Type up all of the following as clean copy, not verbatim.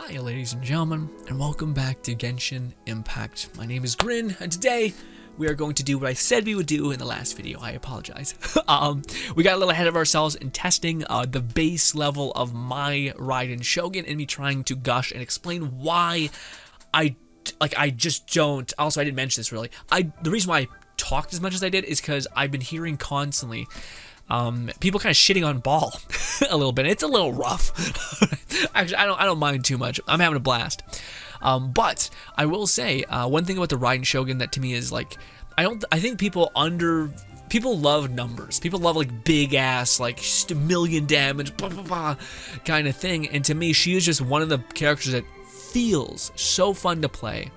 Hi ladies and gentlemen, and welcome back to Genshin Impact. My name is Grin, and today we are going to do what I said we would do in the last video. I apologize. We got a little ahead of ourselves in testing the base level of my Raiden Shogun and me trying to gush and explain why I just don't. Also, I didn't mention this really. The reason why I talked as much as I did is because I've been hearing constantly people kind of shitting on BAAL a little bit. It's a little rough. Actually, I don't mind too much. I'm having a blast. But I will say one thing about the Raiden Shogun that to me is like I think people love numbers. People love like big ass like just a million damage blah, blah, blah, kind of thing. And to me, she is just one of the characters that feels so fun to play.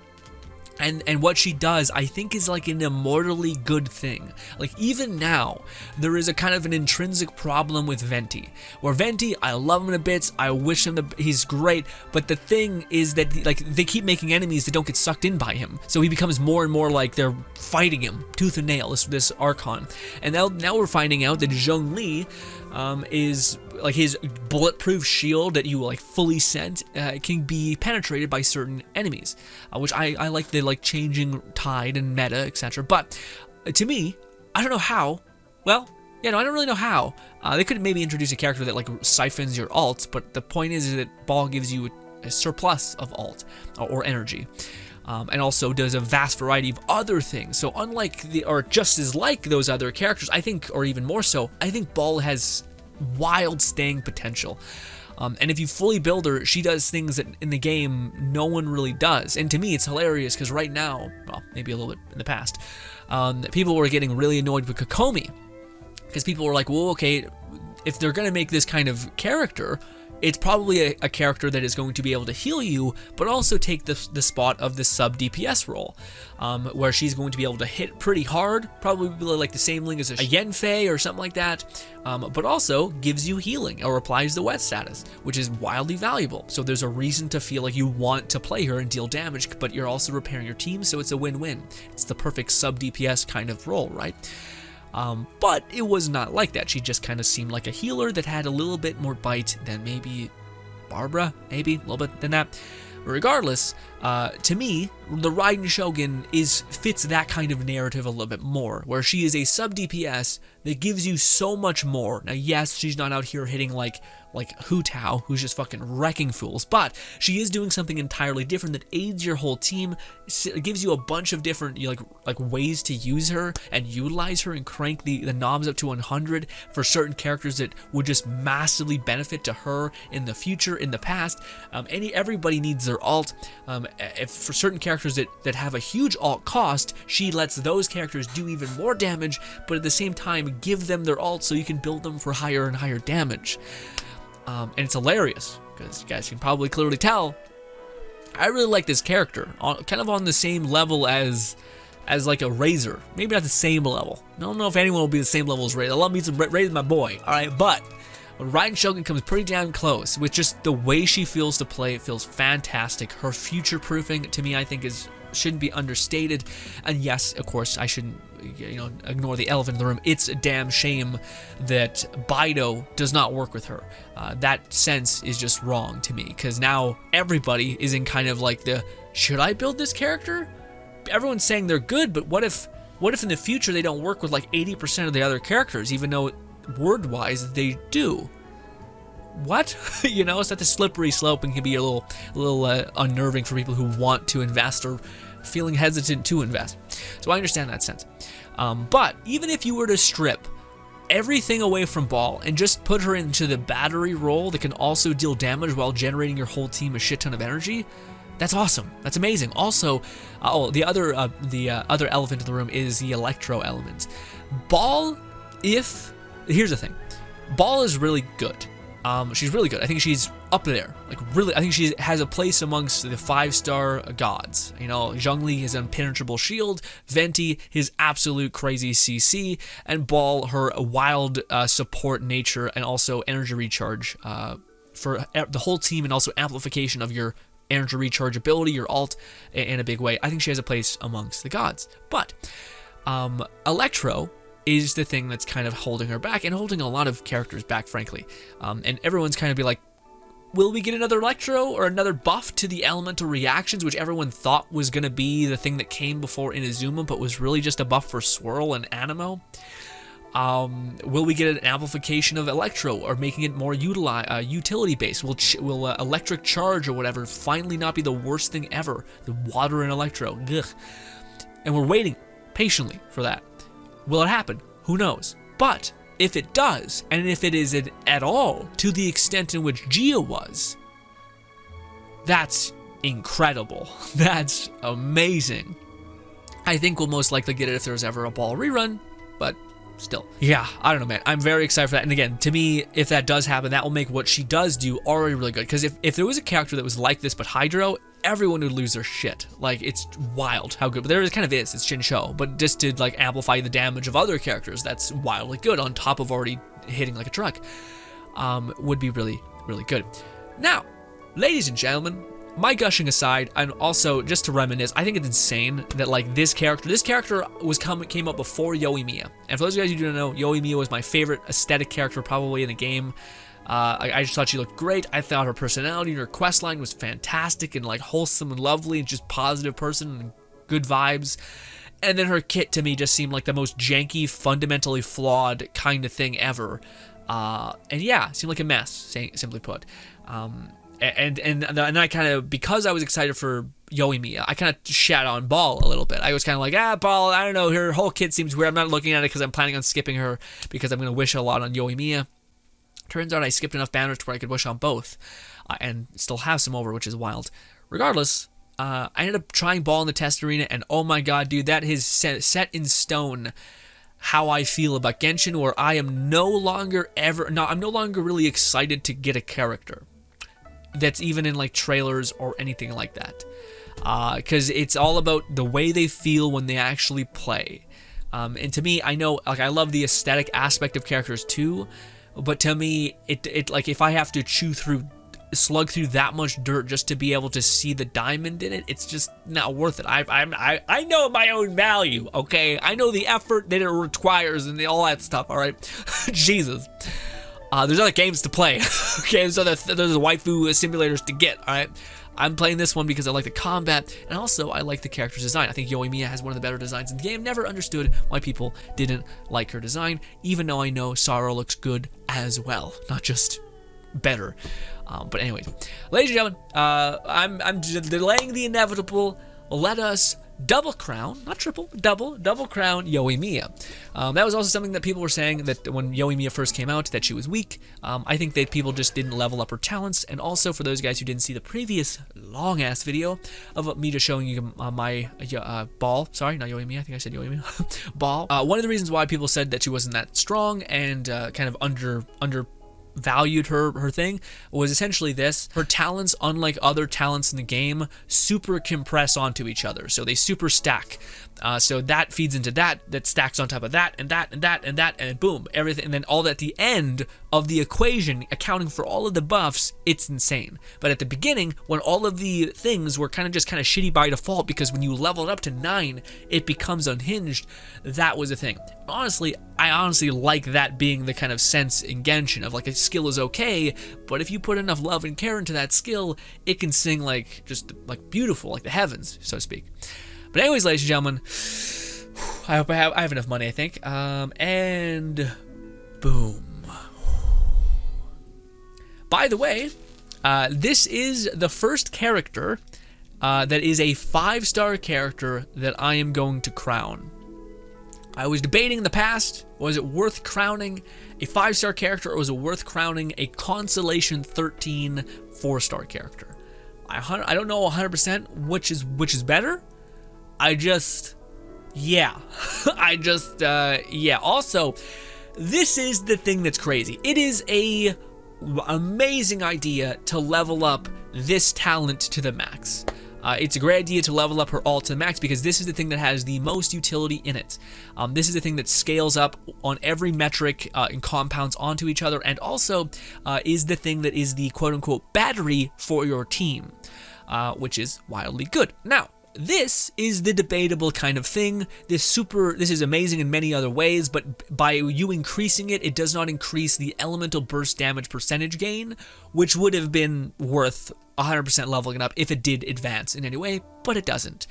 And what she does, I think, is like an immortally good thing. Like, even now, there is a kind of an intrinsic problem with Venti. Where Venti, I love him to bits, I wish him he's great, but the thing is that, like, they keep making enemies that don't get sucked in by him. So he becomes more and more like they're fighting him, tooth and nail, this Archon. And now we're finding out that Zhongli is like his bulletproof shield that you like fully sent can be penetrated by certain enemies, which I like the like changing tide and meta, etc. But to me, I don't know how. Well, yeah, no, I don't really know how. They could maybe introduce a character that like siphons your ult, but the point is that BAAL gives you a surplus of ult or energy. And also does a vast variety of other things. So unlike or just as like those other characters, I think, or even more so, I think BAAL has wild staying potential. And if you fully build her, she does things that in the game no one really does. And to me, it's hilarious because right now, well, maybe a little bit in the past, people were getting really annoyed with Kokomi because people were like, well, okay, if they're going to make this kind of character, it's probably a character that is going to be able to heal you, but also take the spot of the sub DPS role, where she's going to be able to hit pretty hard, probably like the same link as a Yenfei or something like that, but also gives you healing or applies the wet status, which is wildly valuable. So there's a reason to feel like you want to play her and deal damage, but you're also repairing your team, so it's a win-win. It's the perfect sub DPS kind of role, right? But it was not like that. She just kind of seemed like a healer that had a little bit more bite than maybe Barbara, maybe a little bit than that. Regardless, to me, the Raiden Shogun fits that kind of narrative a little bit more, where she is a sub DPS that gives you so much more. Now, yes, she's not out here hitting like Hu Tao, who's just fucking wrecking fools, but she is doing something entirely different that aids your whole team. It gives you a bunch of different like ways to use her and utilize her and crank the knobs up to 100 for certain characters that would just massively benefit to her in the future, in the past. Everybody needs their ult. If for certain characters that have a huge ult cost, she lets those characters do even more damage, but at the same time give them their ult so you can build them for higher and higher damage. And it's hilarious, because you guys can probably clearly tell, I really like this character, kind of on the same level as like a Razor. Maybe not the same level. I don't know if anyone will be the same level as Razor. I love me some Razor, my boy, alright? But Raiden Shogun comes pretty damn close, with just the way she feels to play. It feels fantastic. Her future-proofing, to me, I think shouldn't be understated. And yes, of course, I shouldn't ignore the elephant in the room. It's a damn shame that Bido does not work with her. That sense is just wrong to me, because now everybody is in kind of like should I build this character? Everyone's saying they're good, but what if in the future they don't work with like 80% of the other characters, even though word-wise they do? What? It's not the slippery slope and can be a little unnerving for people who want to invest or feeling hesitant to invest. So I understand that sense. But even if you were to strip everything away from BAAL and just put her into the battery role that can also deal damage while generating your whole team a shit ton of energy, that's awesome. That's amazing. Also, the other elephant in the room is the electro element. BAAL, here's the thing, BAAL is really good. She's really good. I think she's up there. Like, really, I think she has a place amongst the 5-star gods. Zhongli, his impenetrable shield, Venti, his absolute crazy CC, and BAAL, her wild support nature and also energy recharge for the whole team, and also amplification of your energy recharge ability, your ult, in a big way. I think she has a place amongst the gods. But Electro is the thing that's kind of holding her back and holding a lot of characters back, frankly. And everyone's kind of be like, Will we get another Electro or another buff to the elemental reactions, which everyone thought was going to be the thing that came before Inazuma, but was really just a buff for Swirl and Anemo? Will we get an amplification of Electro or making it more utility-based? Will Electric Charge or whatever finally not be the worst thing ever? The water and Electro. Ugh. And we're waiting patiently for that. Will it happen? Who knows? But if it does, and if it is at all to the extent in which Gia was, that's incredible. That's amazing. I think we'll most likely get it if there's ever a BAAL rerun, but still. Yeah, I don't know, man. I'm very excited for that. And again, to me, if that does happen, that will make what she does do already really good. Because if there was a character that was like this but Hydro, everyone would lose their shit. Like, it's wild how good. But there kind of is. It's Shinsho. But just to, like, amplify the damage of other characters, that's wildly good on top of already hitting like a truck. Would be really, really good. Now, ladies and gentlemen, my gushing aside, and also just to reminisce, I think it's insane that like this character came up before Yoimiya. And for those of you guys who don't know, Yoimiya was my favorite aesthetic character probably in the game. I just thought she looked great. I thought her personality and her quest line was fantastic and like wholesome and lovely and just positive person and good vibes. And then her kit to me just seemed like the most janky, fundamentally flawed kind of thing ever. And yeah, seemed like a mess, simply put. And I kind of, because I was excited for Yoimiya, I kind of shat on BAAL a little bit. I was kind of like, BAAL, I don't know, her whole kit seems weird. I'm not looking at it because I'm planning on skipping her because I'm going to wish a lot on Yoimiya. Turns out I skipped enough banners to where I could wish on both and still have some over, which is wild. Regardless, I ended up trying BAAL in the test arena, and oh my god, dude, that is set in stone how I feel about Genshin, where I am I'm no longer really excited to get a character that's even in like trailers or anything like that, because it's all about the way they feel when they actually play. And to me, I know, like, I love the aesthetic aspect of characters too, but to me, it like, if I have to slug through that much dirt just to be able to see the diamond in it, it's just not worth it. I know my own value, okay? I know the effort that it requires and all that stuff, all right? Jesus. There's other games to play, okay? There's waifu simulators to get, all right? I'm playing this one because I like the combat, and also I like the character's design. I think Yoimiya has one of the better designs in the game. Never understood why people didn't like her design, even though I know Sara looks good as well, not just better. But anyways, ladies and gentlemen, I'm delaying the inevitable. Let us double crown, not triple, double crown Yoimiya. That was also something that people were saying, that when Yoimiya first came out, that she was weak. I think that people just didn't level up her talents. And also, for those guys who didn't see the previous long-ass video of me just showing you my BAAL, sorry, not Yoimiya, I think I said Yoimiya, BAAL. One of the reasons why people said that she wasn't that strong and kind of undervalued her thing was essentially this: her talents, unlike other talents in the game, super compress onto each other, so they super stack. So that feeds into that stacks on top of that, and that, and that, and that, and boom, everything. And then all at the end of the equation, accounting for all of the buffs, it's insane. But at the beginning, when all of the things were kind of shitty by default, because when you level it up to 9, it becomes unhinged, that was a thing. Honestly, I honestly like that being the kind of sense in Genshin of like, a skill is okay, but if you put enough love and care into that skill, it can sing like, just like beautiful, like the heavens, so to speak. But anyways, ladies and gentlemen, I hope I have enough money, I think. And boom. By the way, this is the first character that is a 5-star character that I am going to crown. I was debating in the past, was it worth crowning a 5-star character, or was it worth crowning a Constellation 13 4-star character? I don't know 100% which is better. Yeah. Also, this is the thing that's crazy. It is a amazing idea to level up this talent to the max. It's a great idea to level up her ult to the max, because this is the thing that has the most utility in it. This is the thing that scales up on every metric and compounds onto each other, and also is the thing that is the quote-unquote battery for your team, which is wildly good. Now, this is the debatable kind of thing. This is amazing in many other ways, but by you increasing it, it does not increase the elemental burst damage percentage gain, which would have been worth 100% leveling it up if it did advance in any way, but it doesn't.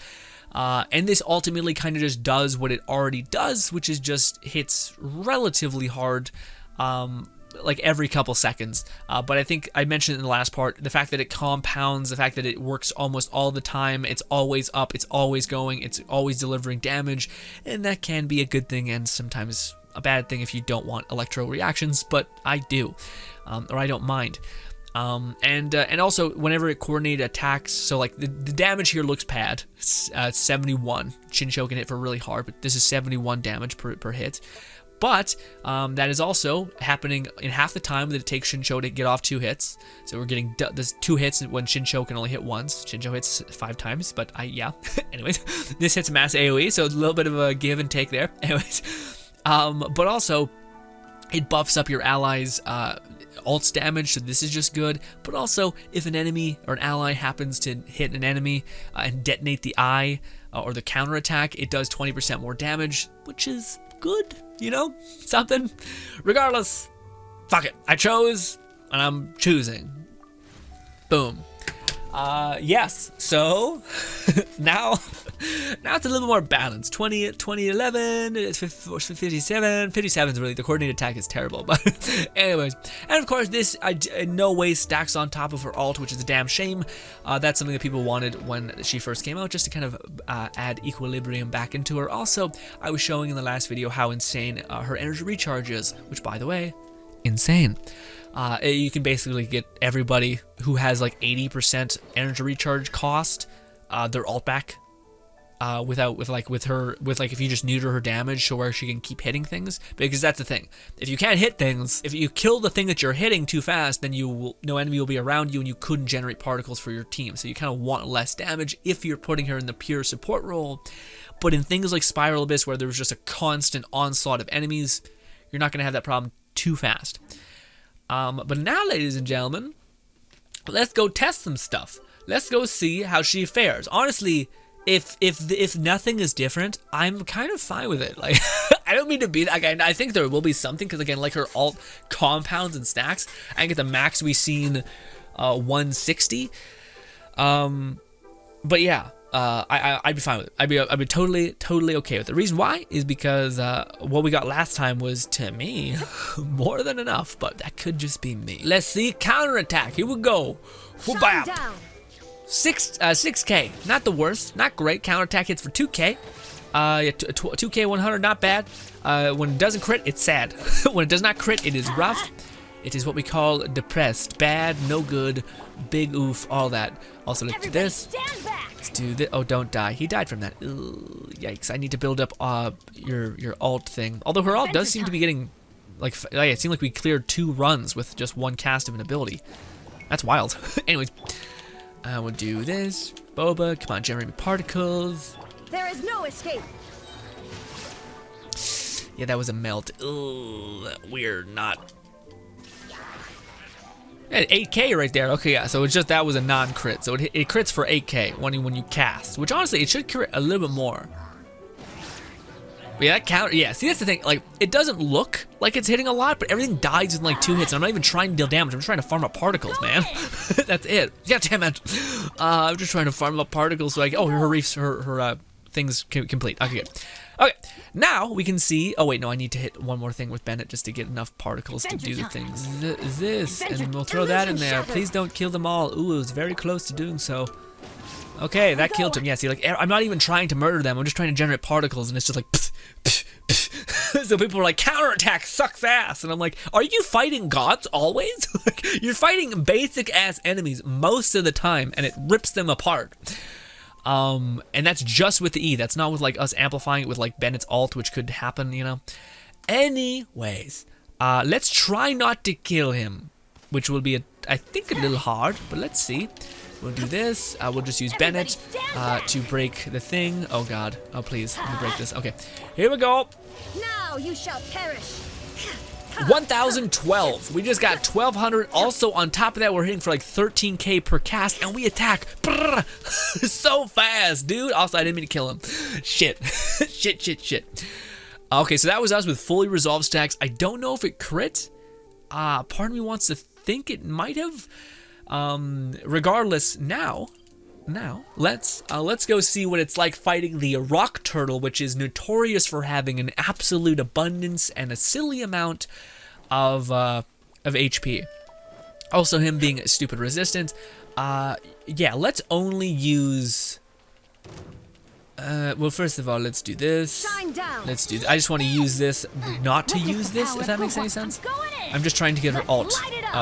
And this ultimately kind of just does what it already does, which is just hits relatively hard, like every couple seconds. But I think I mentioned in the last part, the fact that it compounds, the fact that it works almost all the time, it's always up, it's always going, it's always delivering damage, and that can be a good thing and sometimes a bad thing if you don't want electro reactions, but I do, or I don't mind. And also whenever it coordinated attacks, so like the damage here looks bad. It's 71. Shinsho can hit for really hard, but this is 71 damage per hit. But that is also happening in half the time that it takes Shinsho to get off 2 hits. So we're getting this 2 hits when Shinsho can only hit once. Shinsho hits 5 times, but yeah. Anyways, this hits mass AoE, so a little bit of a give and take there. Anyways, but also it buffs up your allies' ults damage, so this is just good. But also, if an enemy or an ally happens to hit an enemy and detonate the eye or the counterattack, it does 20% more damage, which is good, you know, something. Regardless, fuck it, I chose and I'm choosing. Boom. Yes, so now it's a little more balanced. 2011, it's 57 is really, the coordinated attack is terrible, but anyways. And of course this in no way stacks on top of her ult, which is a damn shame. That's something that people wanted when she first came out, just to kind of add equilibrium back into her. Also, I was showing in the last video how insane her energy recharge is, which by the way, insane. You can basically get everybody who has like 80% energy recharge cost their ult back with if you just neuter her damage, so where she can keep hitting things. Because that's the thing, if you can't hit things, if you kill the thing that you're hitting too fast, then no enemy will be around you and you couldn't generate particles for your team. So you kind of want less damage if you're putting her in the pure support role. But in things like Spiral Abyss, where there's just a constant onslaught of enemies, you're not going to have that problem too fast. But now, ladies and gentlemen, let's go test some stuff. Let's go see how she fares. Honestly, if nothing is different, I'm kind of fine with it. Like, I don't mean to be that guy. I think there will be something, because again, like her ult compounds and stacks. I can get the max we seen 160. But yeah. I'd be fine with it. I'd be totally okay with it. The reason why is because what we got last time was, to me, more than enough, but that could just be me. Let's see, counterattack. Here we go. 6k, not the worst, not great. Counterattack hits for 2k. Yeah, 2k 100, not bad. When it doesn't crit, it's sad. When it does not crit, it is rough. It is what we call depressed, bad, no good, big oof, all that. Also, let's do this. Let's do this. Oh, don't die. He died from that. Ugh, yikes! I need to build up your ult thing. Although her ult does seem to be getting like it seemed like we cleared 2 runs with just 1 cast of an ability. That's wild. Anyways, we'll do this. Boba, come on, generate me particles. There is no escape. Yeah, that was a melt. Ugh, weird. Not. 8k right there. Okay, yeah, so it's just that was a non-crit, so it crits for 8k when you cast, which honestly it should crit a little bit more. But yeah, that counter. Yeah, see, that's the thing. Like, it doesn't look like it's hitting a lot, but everything dies in like 2 hits. And I'm not even trying to deal damage. I'm just trying to farm up particles, man. That's it. God damn it. I'm just trying to farm up particles so her things complete. Okay, good. Okay, now we can see. Oh wait, no, I need to hit one more thing with Bennett just to get enough particles to do the things. This, and we'll throw that in there. Please don't kill them all. Ooh, it was very close to doing so. Okay, that killed him. Yeah, see, like, I'm not even trying to murder them. I'm just trying to generate particles, and it's just like, pff, pff, pff. So people are like, counterattack sucks ass, and I'm like, are you fighting gods always? Like, you're fighting basic ass enemies most of the time, and it rips them apart. And that's just with the E. That's not with like us amplifying it with like Bennett's ult, which could happen, you know. Anyways, let's try not to kill him, which will be I think a little hard, but let's see. We'll do this. We'll just use Bennett to break the thing. Oh god. Oh please, let me break this. Okay, here we go. Now you shall perish. 1,012. We just got 1,200. Also, on top of that, we're hitting for like 13k per cast, and we attack so fast, dude. Also, I didn't mean to kill him. Shit. Shit. Okay, so that was us with fully resolved stacks. I don't know if it crit. Part of me wants to think it might have. Regardless, now let's go see what it's like fighting the rock turtle, which is notorious for having an absolute abundance and a silly amount of HP. Also, him being stupid resistant. Yeah, let's only use. Well, first of all, let's do this. Let's do. I just want to use this, not to use this, if that makes any sense. I'm just trying to get her alt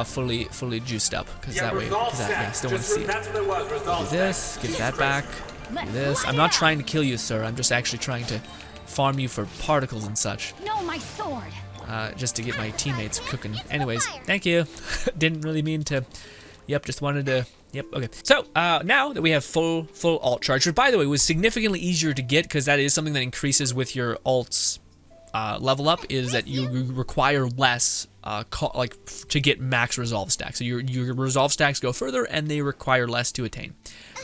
fully juiced up, because that way, yeah, still want to see it. Do this, get that back. Do this. I'm not trying to kill you, sir. I'm just actually trying to farm you for particles and such. No, my sword. Just to get my teammates cooking. Anyways, thank you. Didn't really mean to. Yep, just wanted to. Yep, okay. So, now that we have full alt charge, which by the way was significantly easier to get, because that is something that increases with your alt's level up, is that you require less to get max resolve stacks. So your resolve stacks go further and they require less to attain.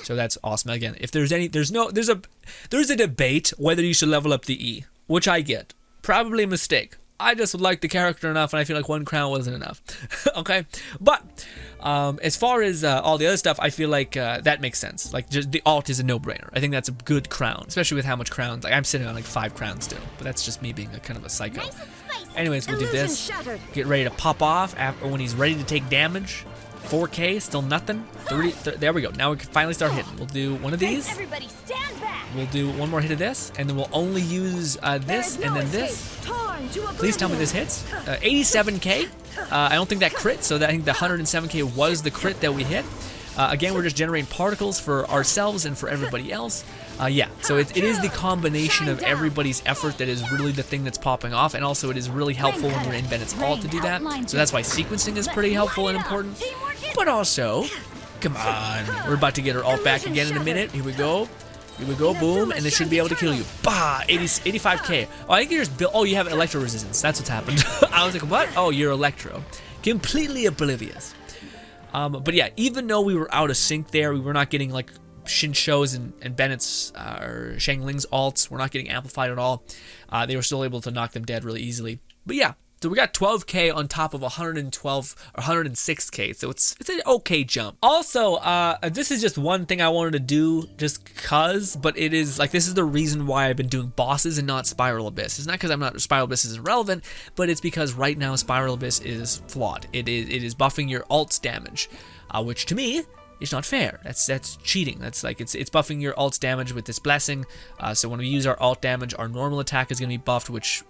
So that's awesome. Again, if there's a debate whether you should level up the E, which I get. Probably a mistake. I just would like the character enough, and I feel like 1 crown wasn't enough. Okay, but as far as all the other stuff, I feel like that makes sense. Like, just the alt is a no-brainer. I think that's a good crown, especially with how much crowns. Like, I'm sitting on like 5 crowns still, but that's just me being a kind of a psycho. Anyways, we'll do this. Get ready to pop off after when he's ready to take damage. 4K, still nothing. There we go. Now we can finally start hitting. We'll do one of these. Everybody stand back. We'll do one more hit of this, and then we'll only use this and then this. Please tell me this hits. 87K. I don't think that crit, so I think the 107K was the crit that we hit. Again, we're just generating particles for ourselves and for everybody else. Yeah, so it is the combination of everybody's effort that is really the thing that's popping off, and also it is really helpful when we're in Bennett's alt to do that. So that's why sequencing is pretty helpful and important. But also, come on, we're about to get our alt back again in a minute. Here we go. Here we go, boom, and it should be able to kill you. Bah, 85K. Oh, I think you're just built. Oh, you have electro resistance. That's what's happened. I was like, what? Oh, you're electro. Completely oblivious. But yeah, even though we were out of sync there, we were not getting like Shinsho's and Bennett's or Shangling's alts. We're not getting amplified at all. They were still able to knock them dead really easily. But yeah, so we got 12K on top of 112 or 106K, so it's an okay jump. Also, this is just one thing I wanted to do just cause, but it is like this is the reason why I've been doing bosses and not Spiral Abyss. It's not because Spiral Abyss isn't relevant, but it's because right now Spiral Abyss is flawed. It is buffing your alt's damage, which to me is not fair. That's cheating. That's like it's buffing your alt's damage with this blessing. So when we use our alt damage, our normal attack is going to be buffed, which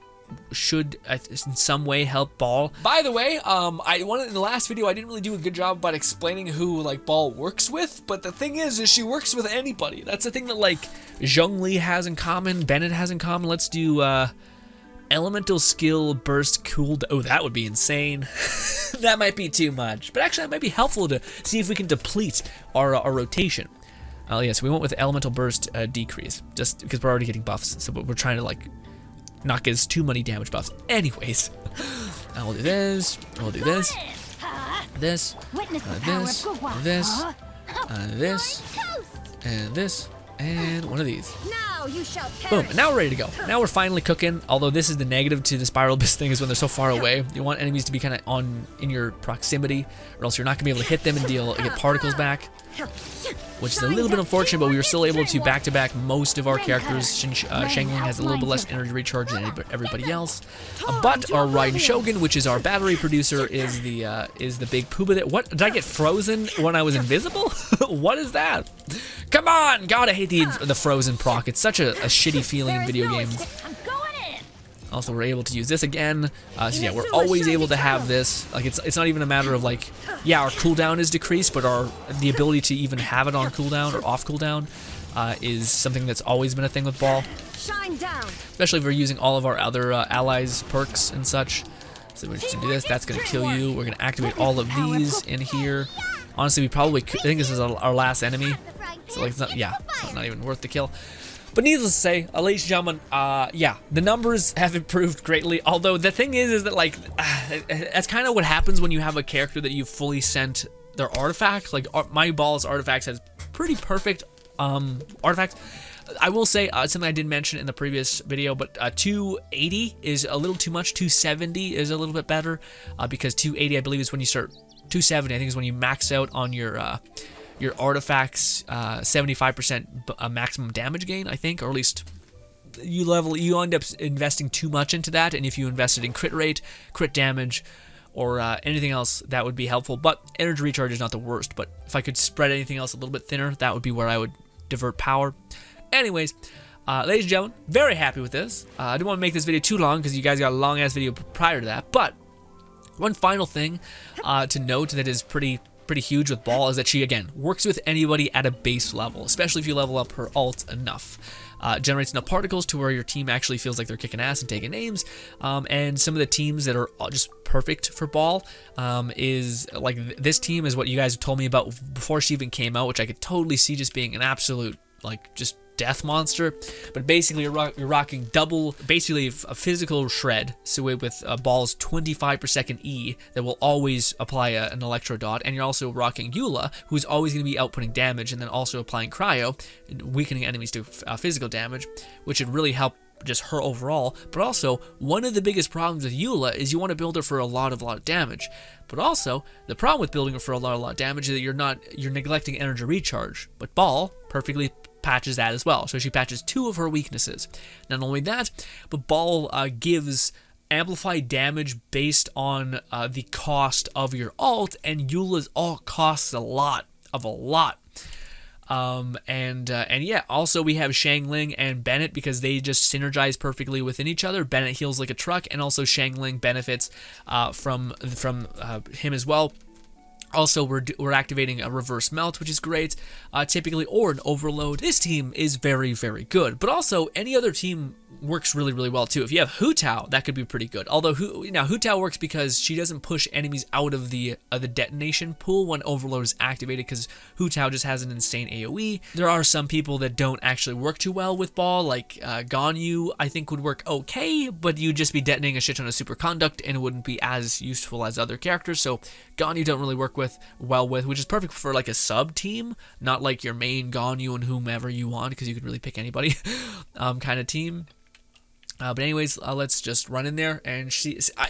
should in some way help BAAL. By the way, in the last video I didn't really do a good job about explaining who like BAAL works with, but the thing is she works with anybody. That's the thing that like Zhongli has in common, Bennett has in common. Let's do elemental skill burst cooled. Oh, that would be insane. That might be too much, but actually that might be helpful to see if we can deplete our rotation. Yeah, so we went with elemental burst decrease just because we're already getting buffs, so we're trying to like not get us too many damage buffs. Anyways, I'll do this. We'll do this. This. This. This. This. And this. And one of these. Boom. And now we're ready to go. Now we're finally cooking. Although this is the negative to the Spiral Abyss thing, is when they're so far away. You want enemies to be kind of in your proximity, or else you're not gonna be able to hit them and get particles back. Which is a little bit unfortunate, but we were still able to back-to-back most of our characters. Shangling has a little bit less energy recharge than everybody else. But our Raiden Shogun, which is our battery producer, is the big pooba. What? Did I get frozen when I was invisible? What is that? Come on! God, I hate the frozen proc. It's such a shitty feeling in video games. Also, we're able to use this again. So yeah, we're always able to have this. Like it's not even a matter of like, yeah, our cooldown is decreased, but the ability to even have it on cooldown or off cooldown is something that's always been a thing with BAAL. Especially if we're using all of our other allies' perks and such. So we're just gonna do this. That's gonna kill you. We're gonna activate all of these in here. Honestly, we probably could, I think this is our last enemy. So like, it's not even worth the kill. But needless to say, ladies and gentlemen, yeah, the numbers have improved greatly. Although the thing is that like, that's kind of what happens when you have a character that you've fully sent their artifacts. Like my BAAL's artifacts has pretty perfect artifacts. I will say something I did mention in the previous video, but 280 is a little too much. 270 is a little bit better because 280 I believe is when you start. 270 I think is when you max out on your artifacts 75% maximum damage gain, I think, or at least you end up investing too much into that, and if you invested in crit rate, crit damage, or anything else, that would be helpful. But energy recharge is not the worst, but if I could spread anything else a little bit thinner, that would be where I would divert power. Anyways, ladies and gentlemen, very happy with this. I didn't want to make this video too long because you guys got a long ass video prior to that, but one final thing to note that is pretty huge with BAAL is that she, again, works with anybody at a base level, especially if you level up her ult enough. Generates enough particles to where your team actually feels like they're kicking ass and taking names. And some of the teams that are just perfect for BAAL is like this team is what you guys told me about before she even came out, which I could totally see just being an absolute like just death monster. But basically you're rocking double, basically a physical shred, so with BAAL's 25 per second E that will always apply an electro dot, and you're also rocking Eula, who's always going to be outputting damage and then also applying cryo, weakening enemies to physical damage, which would really help just her overall. But also, one of the biggest problems with Eula is you want to build her for a lot of damage. But also, the problem with building her for a lot of damage is that you're neglecting energy recharge. But BAAL perfectly patches that as well. So she patches two of her weaknesses. Not only that, but BAAL gives amplified damage based on the cost of your ult, and Eula's ult costs a lot. And yeah, also we have Xiangling and Bennett because they just synergize perfectly within each other. Bennett heals like a truck, and also Xiangling benefits from him as well. Also, we're activating a reverse melt, which is great, typically, or an overload. This team is very, very good, but also any other team works really, really well too. If you have Hu Tao, that could be pretty good. Although Hu Tao works because she doesn't push enemies out of the detonation pool when overload is activated, because Hu Tao just has an insane AoE. There are some people that don't actually work too well with BAAL, like Ganyu, I think would work okay, but you'd just be detonating a shit ton of superconduct and it wouldn't be as useful as other characters. So Ganyu don't really work well with, which is perfect for like a sub team, not like your main Ganyu and whomever you want, because you could really pick anybody kind of team. But anyways, let's just run in there, and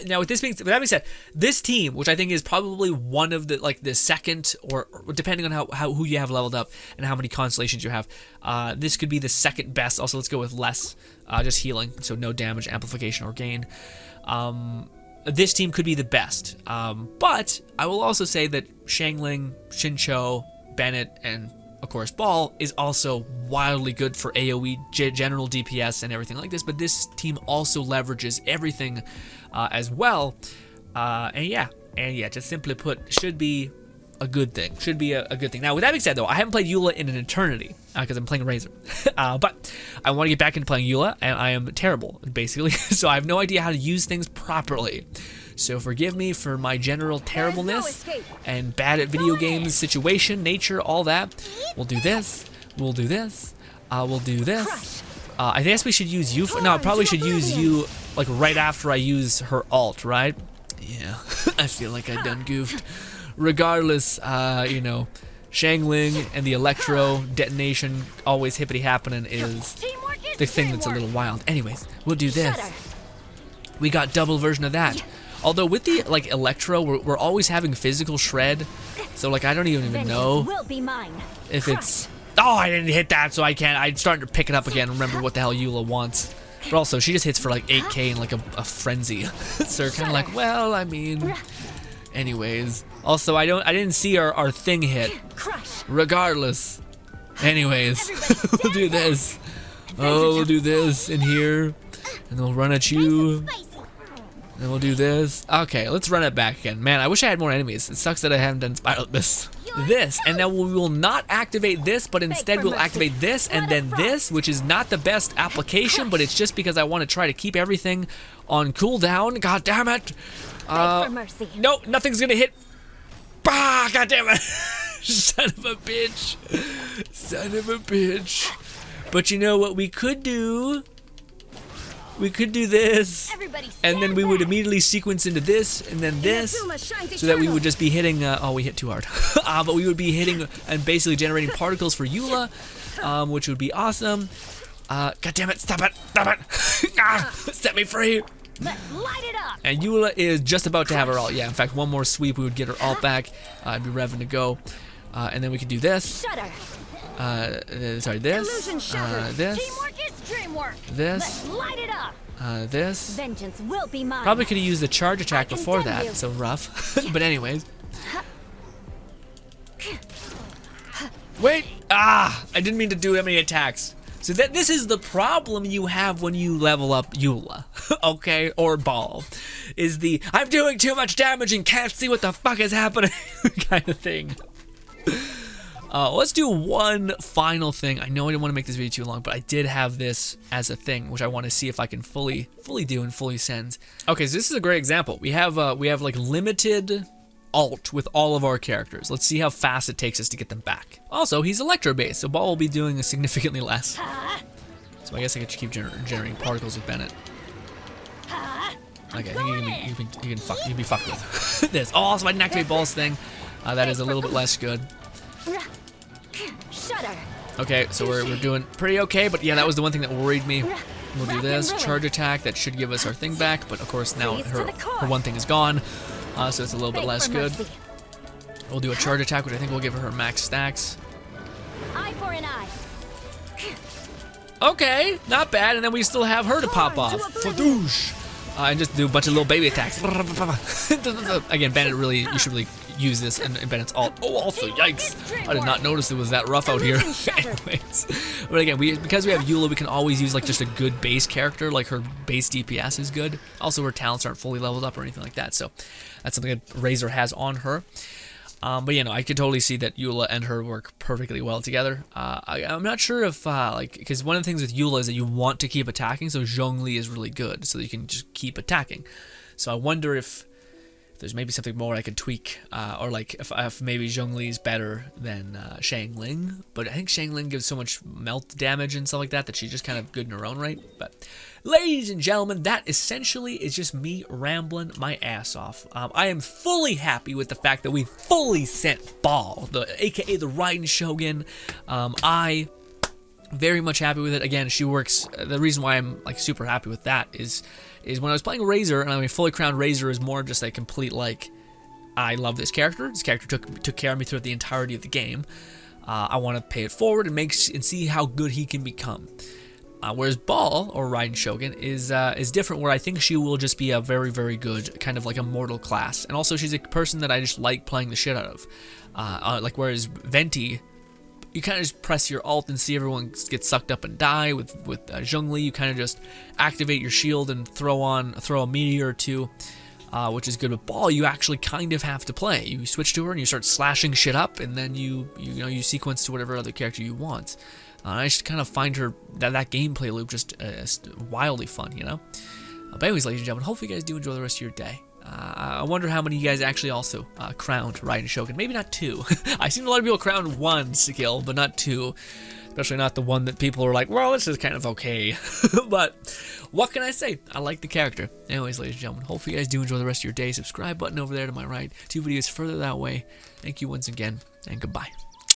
now with that being said, this team, which I think is probably one of the second, or depending on who you have leveled up and how many constellations you have, this could be the second best. Also, let's go with less, just healing, so no damage, amplification, or gain. This team could be the best, but I will also say that Xiangling, Xinqiu, Bennett, and of course BAAL is also wildly good for AoE, general DPS, and everything like this, but this team also leverages everything as well, and yeah, just simply put, should be a good thing. Now, with that being said, though, I haven't played Eula in an eternity because I'm playing Razor, but I want to get back into playing Eula, and I am terrible, basically, so I have no idea how to use things properly. So forgive me for my general terribleness and bad at video games, situation, nature, all that. We'll do this. We'll do this. We'll do this. I guess we should use you. No, I probably should use you like right after I use her ult, right? Yeah, I feel like I done goofed. Regardless, you know, Xiangling and the electro detonation always hippity happening is the thing that's a little wild. Anyways, we'll do this. We got double version of that. Although with the like electro, we're always having physical shred, so like I don't even know if it's. Oh, I didn't hit that, so I can't. I'm starting to pick it up again. Remember what the hell Eula wants. But also, she just hits for like 8k in like a frenzy. So kind of like, well, I mean. Anyways, also I didn't see our thing hit. Regardless. Anyways, we'll do this. Oh, we'll do this in here, and they'll run at you. And we'll do this. Okay, let's run it back again. Man, I wish I had more enemies. It sucks that I haven't done Spiral this. And then we will not activate this, but instead we'll activate this and then this, which is not the best application, but it's just because I want to try to keep everything on cooldown. God damn it. No, nothing's gonna hit. Bah, god damn it. Son of a bitch. Son of a bitch. But you know what we could do? We could do this, Everybody and then stand we would back. immediately sequence into this, and then this, Inazuma shines so that we eternal. would just be hitting, oh, we hit too hard. But we would be hitting and basically generating particles for Eula, which would be awesome. God damn it, stop it, set me free. Let's light it up. And Eula is just about to have her ult. Yeah, in fact, one more sweep, we would get her ult back. I'd be revving to go. And then we could do this. Shudder. Sorry, this. Illusion shattered. This. Teamwork is dreamwork. This. Let's light it up. This. Vengeance will be mine. Probably could have used the charge attack can before condemn that, you. so rough. But anyways. Wait! I didn't mean to do that many attacks. So this is the problem you have when you level up Eula, okay, or BAAL, is the I'm doing too much damage and can't see what the fuck is happening kind of thing. Let's do one final thing. I know I didn't want to make this video too long, but I did have this as a thing, which I want to see if I can fully do and fully send. Okay, so this is a great example. We have like limited ult with all of our characters. Let's see how fast it takes us to get them back. Also, he's electro-based, so BAAL will be doing significantly less. So I guess I could keep generating particles with Bennett. Okay, I think you can be fucked with this. Oh, also I didn't activate BAAL's thing. That is a little bit less good. Shudder. Okay, so we're doing pretty okay, but yeah, that was the one thing that worried me. We'll do this charge attack. That should give us our thing back, but of course now her one thing is gone. So it's a little bit less good. We'll do a charge attack, which I think will give her max stacks. Eye for an eye. Okay, not bad. And then we still have her to pop off. Fadoosh! And just do a bunch of little baby attacks. Again, Bennett you should really use this in Bennett's ult. Oh, also, yikes! I did not notice it was that rough out here. Anyways, but again, because we have Eula, we can always use like just a good base character. Like her base DPS is good. Also, her talents aren't fully leveled up or anything like that. So that's something that Razor has on her. But you know, I could totally see that Eula and her work perfectly well together. I'm not sure if because one of the things with Eula is that you want to keep attacking, so Zhongli is really good, so that you can just keep attacking. So I wonder if there's maybe something more I could tweak, or like if maybe Zhongli is better than Xiangling. But I think Xiangling gives so much melt damage and stuff like that she's just kind of good in her own right. But ladies and gentlemen, that essentially is just me rambling my ass off. I am fully happy with the fact that we fully sent BAAL, aka the Raiden Shogun. I very much happy with it. Again, she works. The reason why I'm like super happy with that is when I was playing Razor, and I mean fully crowned Razor is more just a complete like, I love this character. This character took care of me throughout the entirety of the game. I want to pay it forward and see how good he can become. Whereas BAAL, or Raiden Shogun, is different, where I think she will just be a very, very good, kind of like immortal class. And also, she's a person that I just like playing the shit out of. Like, whereas Venti, you kind of just press your ult and see everyone get sucked up and die. With Zhongli, you kind of just activate your shield and throw a meteor or two, which is good. With BAAL, you actually kind of have to play. You switch to her and you start slashing shit up, and then you sequence to whatever other character you want. I just kind of find that gameplay loop just wildly fun, you know? But anyways, ladies and gentlemen, hopefully you guys do enjoy the rest of your day. I wonder how many of you guys actually also crowned Raiden Shogun. Maybe not 2. I've seen a lot of people crown 1 skill, but not 2. Especially not the one that people are like, well, this is kind of okay. But what can I say? I like the character. Anyways, ladies and gentlemen, hopefully you guys do enjoy the rest of your day. Subscribe button over there to my right. 2 videos further that way. Thank you once again, and goodbye.